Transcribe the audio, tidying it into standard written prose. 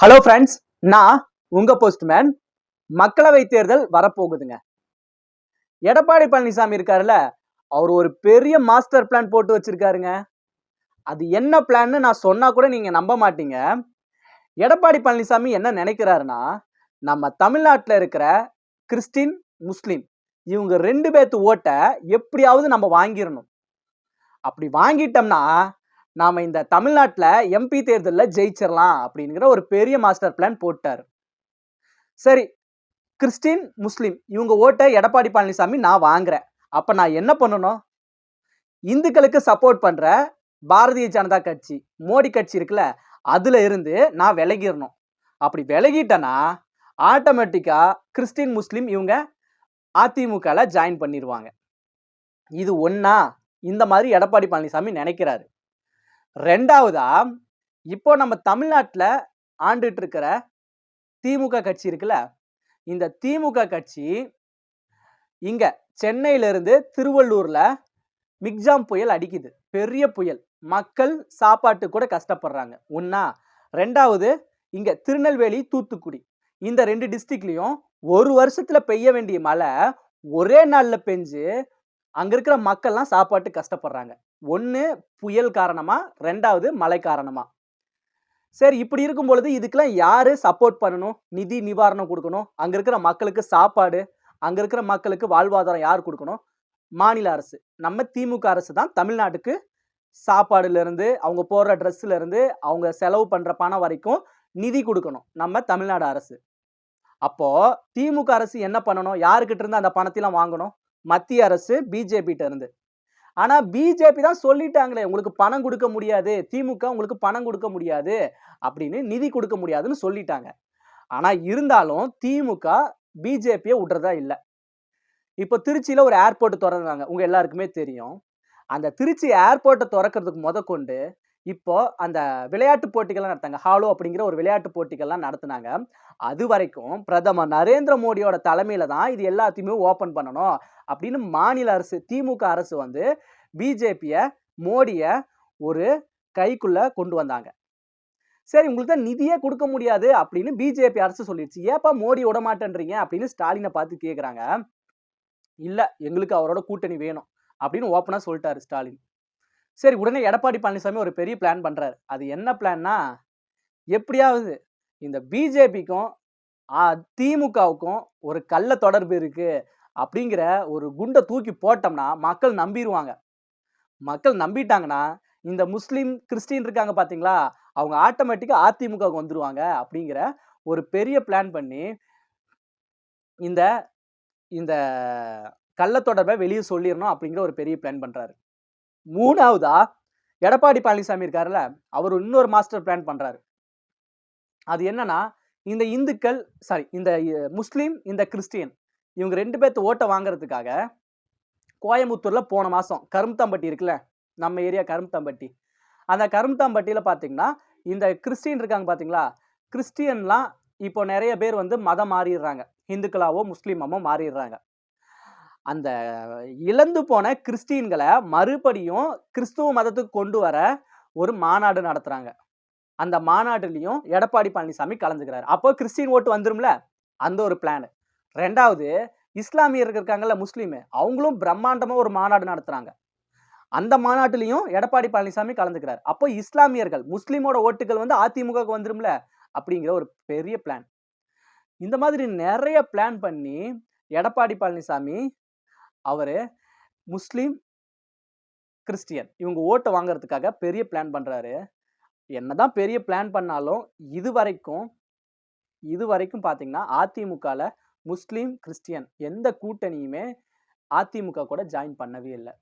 Hello friends, நான் உங்க postman. மக்களவை தேர்தல் வரப்போகுதுங்க. எடப்பாடி பழனிசாமி இருக்காருல்ல, அவர் ஒரு பெரிய மாஸ்டர் பிளான் போட்டு வச்சிருக்காருங்க. அது என்ன பிளான்னு நான் சொன்னா கூட நீங்க நம்ப மாட்டீங்க. எடப்பாடி பழனிசாமி என்ன நினைக்கிறாருன்னா, நம்ம தமிழ்நாட்டில் இருக்கிற கிறிஸ்டின், முஸ்லிம் இவங்க 2 பேத்து ஓட்டை எப்படியாவது நம்ம வாங்கிடணும். அப்படி வாங்கிட்டோம்னா நாம இந்த தமிழ்நாட்டில் எம்பி தேர்தலில் ஜெயிச்சிடலாம் அப்படிங்கிற ஒரு பெரிய மாஸ்டர் பிளான் போட்டாரு. சரி, கிறிஸ்டின், முஸ்லிம் இவங்க ஓட்டை எடப்பாடி பழனிசாமி நான் வாங்குறேன். அப்ப நான் என்ன பண்ணணும்? இந்துக்களுக்கு சப்போர்ட் பண்ற பாரதிய ஜனதா கட்சி, மோடி கட்சி இருக்குல்ல, அதுல இருந்து நான் விலகிடணும். அப்படி விலகிட்டேன்னா ஆட்டோமேட்டிக்கா கிறிஸ்டின், முஸ்லிம் இவங்க அதிமுகல ஜாயின் பண்ணிடுவாங்க. இது ஒண்ணா இந்த மாதிரி எடப்பாடி பழனிசாமி நினைக்கிறாரு. ரெண்டாவதா, இப்போ நம்ம தமிழ்நாட்டில் ஆண்டுட்டு இருக்கிற திமுக கட்சி இருக்குல்ல, இந்த திமுக கட்சி இங்க சென்னையில இருந்து திருவள்ளூர்ல மிக்ஜாம் புயல் அடிக்குது. பெரிய புயல். மக்கள் சாப்பாட்டு கூட கஷ்டப்படுறாங்க. ஒண்ணா. ரெண்டாவது, இங்க திருநெல்வேலி, தூத்துக்குடி இந்த 2 டிஸ்ட்ரிக்ட்லயும் ஒரு வருஷத்துல பெய்ய வேண்டிய மழை ஒரே நாள்ல பெஞ்சு அங்க இருக்கிற மக்கள்லாம் சாப்பாட்டு கஷ்டப்படுறாங்க. ஒண்ணு புயல் காரணமா, ரெண்டாவது மழை காரணமா. சரி, இப்படி இருக்கும் பொழுது இதுக்கெல்லாம் யாரு சப்போர்ட் பண்ணணும்? நிதி நிவாரணம் கொடுக்கணும். அங்க இருக்கிற மக்களுக்கு சாப்பாடு, அங்க இருக்கிற மக்களுக்கு வாழ்வாதாரம் யார் கொடுக்கணும்? மாநில அரசு. நம்ம திமுக அரசு தான் தமிழ்நாட்டுக்கு சாப்பாடுல இருந்து, அவங்க போடுற ட்ரெஸ்ல இருந்து, அவங்க செலவு பண்ற பணம் வரைக்கும் நிதி கொடுக்கணும். நம்ம தமிழ்நாடு அரசு. அப்போ திமுக அரசு என்ன பண்ணணும்? யாருக்கிட்ட இருந்து அந்த பணத்தையும் வாங்கணும்? மத்திய அரசு, பிஜேபி கிட்ட இருந்து. ஆனா பிஜேபி தான் சொல்லிட்டாங்களே, உங்களுக்கு பணம் கொடுக்க முடியாது, திமுக உங்களுக்கு பணம் கொடுக்க முடியாது அப்படின்னு, நிதி கொடுக்க முடியாதுன்னு சொல்லிட்டாங்க. ஆனா இருந்தாலும் திமுக பிஜேபியை விடுறதா இல்லை. இப்போ திருச்சியில ஒரு ஏர்போர்ட் திறந்தாங்க, உங்க எல்லாருக்குமே தெரியும். அந்த திருச்சி ஏர்போர்ட்டை திறக்கிறதுக்கு முதற்கொண்டு இப்போ அந்த விளையாட்டு போட்டிகள்லாம் நடத்தாங்க. ஹாலோ அப்படிங்கிற ஒரு விளையாட்டு போட்டிகள்லாம் நடத்துனாங்க. அது வரைக்கும் பிரதமர் நரேந்திர மோடியோட தலைமையில தான் இது எல்லாத்தையுமே ஓபன் பண்ணணும் அப்படின்னு மாநில அரசு, திமுக அரசு வந்து பிஜேபிய, மோடிய ஒரு கைக்குள்ள கொண்டு வந்தாங்க. சரி, உங்களுக்கு தான் நிதியே கொடுக்க முடியாது அப்படின்னு பிஜேபி அரசு சொல்லிடுச்சு. ஏப்பா மோடி விட மாட்டேன்றீங்க அப்படின்னு ஸ்டாலினை பார்த்து கேட்குறாங்க. இல்ல, எங்களுக்கு அவரோட கூட்டணி வேணும் அப்படின்னு ஓப்பனா சொல்லிட்டாரு ஸ்டாலின். சரி, உடனே எடப்பாடி பழனிசாமி ஒரு பெரிய பிளான் பண்றாரு. அது என்ன பிளான்னா, எப்படியாவது இந்த பிஜேபிக்கும் திமுகவுக்கும் ஒரு கள்ள தொடர்பு இருக்கு அப்படிங்கிற ஒரு குண்டை தூக்கி போட்டோம்னா மக்கள் நம்பிடுவாங்க. மக்கள் நம்பிட்டாங்கன்னா இந்த முஸ்லீம், கிறிஸ்டின் இருக்காங்க பாத்தீங்களா, அவங்க ஆட்டோமேட்டிக்கா அதிமுகவுக்கு வந்துருவாங்க அப்படிங்கிற ஒரு பெரிய பிளான் பண்ணி இந்த இந்த கள்ள தொடர்பை வெளியே சொல்லிடணும் அப்படிங்கிற ஒரு பெரிய பிளான் பண்றாரு. மூணாவதா, எடப்பாடி பழனிசாமி இருக்காருல்ல, அவர் இன்னொரு மாஸ்டர் பிளான் பண்றாரு. அது என்னன்னா, இந்த இந்துக்கள், சாரி, இந்த முஸ்லீம், இந்த கிறிஸ்டியன் இவங்க 2 பேர்த்து ஓட்டை வாங்குறதுக்காக கோயம்புத்தூர்ல போன மாசம் கரும்தாம்பட்டி இருக்குல்ல, நம்ம ஏரியா கரும்தாம்பட்டி, அந்த கரும்தாம்பட்டியில பாத்தீங்கன்னா இந்த கிறிஸ்டியன் இருக்காங்க பாத்தீங்களா, கிறிஸ்டியன்லாம் இப்போ நிறைய பேர் வந்து மதம் மாறிடுறாங்க, இந்துக்களாவோ முஸ்லீமாவோ மாறிடுறாங்க. அந்த இழந்து போன கிறிஸ்டியன்களை மறுபடியும் கிறிஸ்துவ மதத்துக்கு கொண்டு வர ஒரு மாநாடு நடத்துறாங்க. அந்த மாநாட்டிலையும் எடப்பாடி பழனிசாமி கலந்துக்கிறாரு. அப்போ கிறிஸ்டின் ஓட்டு வந்துரும்ல, அந்த ஒரு பிளான். ரெண்டாவது, இஸ்லாமியர்கள் இருக்காங்கல்ல, முஸ்லீம், அவங்களும் பிரம்மாண்டமா ஒரு மாநாடு நடத்துறாங்க. அந்த மாநாட்டிலையும் எடப்பாடி பழனிசாமி கலந்துக்கிறார். அப்போ இஸ்லாமியர்கள், முஸ்லீமோட ஓட்டுகள் வந்து அதிமுகவுக்கு வந்துரும்ல அப்படிங்கிற ஒரு பெரிய பிளான். இந்த மாதிரி நிறைய பிளான் பண்ணி எடப்பாடி பழனிசாமி அவரு முஸ்லீம், கிறிஸ்டியன் இவங்க ஓட்டை வாங்குறதுக்காக பெரிய பிளான் பண்றாரு. என்னதான் பெரிய பிளான் பண்ணாலும் இதுவரைக்கும் பாத்தீங்கன்னா அதிமுகல முஸ்லீம், கிறிஸ்டியன் எந்த கூட்டணியுமே அதிமுக கூட ஜாயின் பண்ணவே இல்லை.